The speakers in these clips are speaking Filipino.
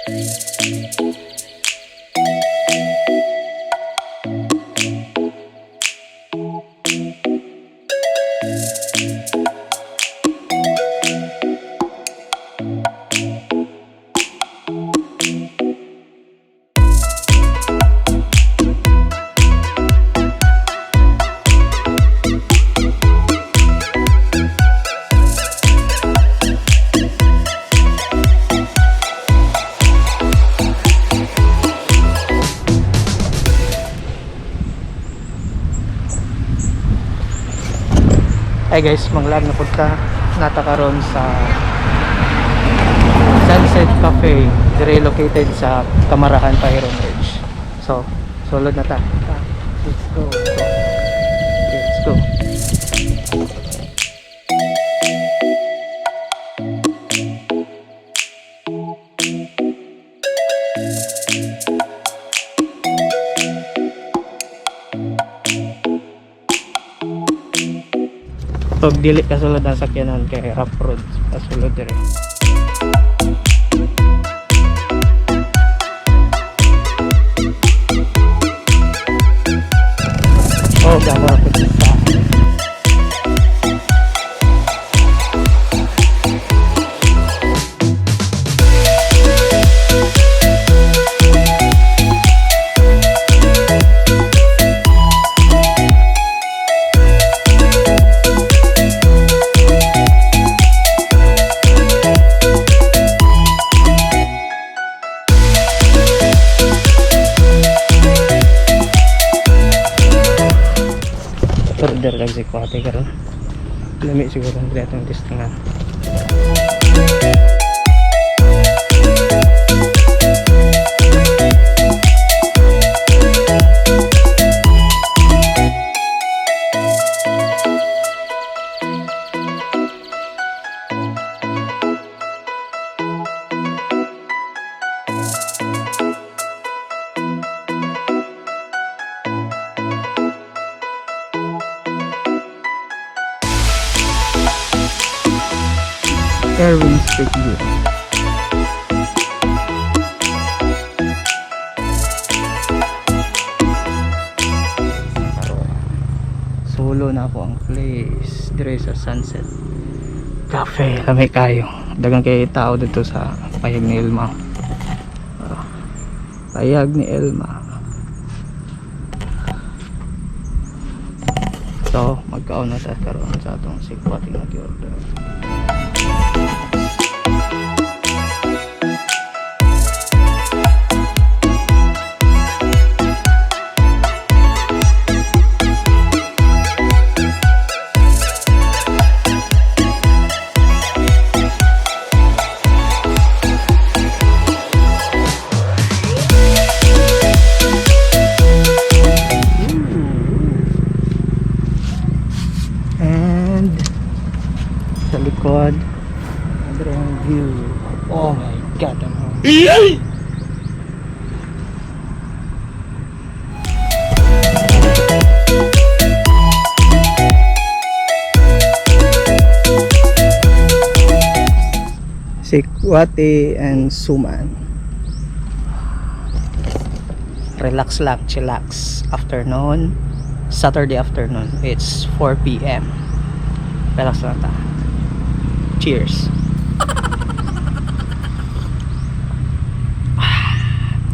Hey guys, manglag na punta natakaroon sa Sunset Cafe, dire located sa Camarahan Pahiron Ridge. So, sulod na ta. Let's go. Let's go. Pag dili kasulod ang sakyanan kay rough road kasulod dire. Oh, gama ko sa. Order lang Sikwate karon. Lami siguro ang atong tistingan. Erwin Street View. Solo na ako ang place dire sa Sunset Cafe. Lamay kayo. Dagang kay tao dito sa payag ni Elma. Payag ni Elma. So, magkaon na sa karon sa atong Sikwate nga order. Sa likod under ang view. Oh my god, I'm home. Sikwate and Suman. Relax lang, chillax. Afternoon, Saturday afternoon. It's 4 PM. Relax lang ta. Cheers.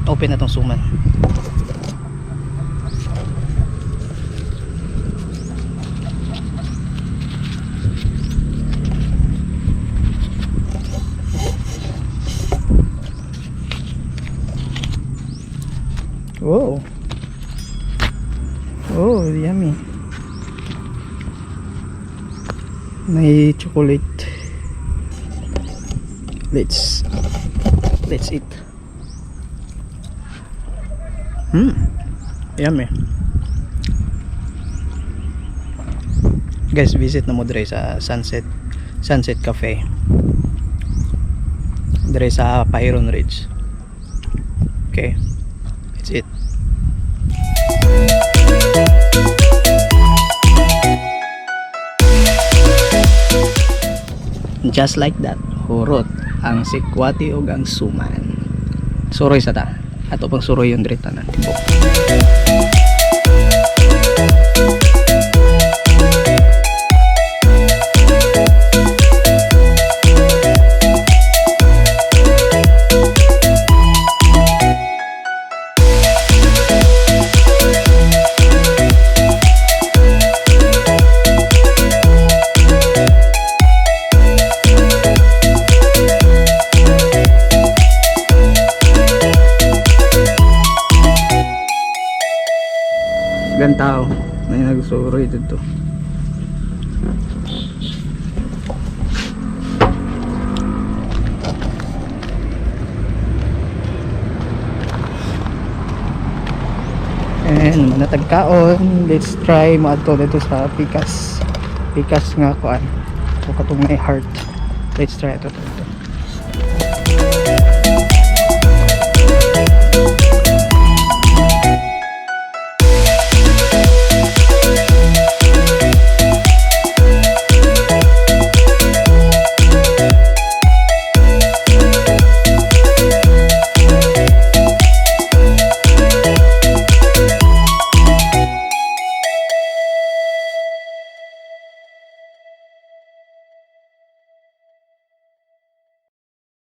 Open na tong Suman. Whoa. Oh, yummy. May chocolate. Let's eat. Yummy. Guys, visit na mo dire sa Sunset Cafe. Dire sa Pahiron Ridge. Okay. Let's eat. Just like that, hurot ang Sikwate ug ang Suman. suroy sa ta. Ato pang suroy yung direta na tibok. Tao may nagsuroy dito. And manatag kaon, let's try maadto dito sa pikas nga kuan so katong may heart, let's try ito.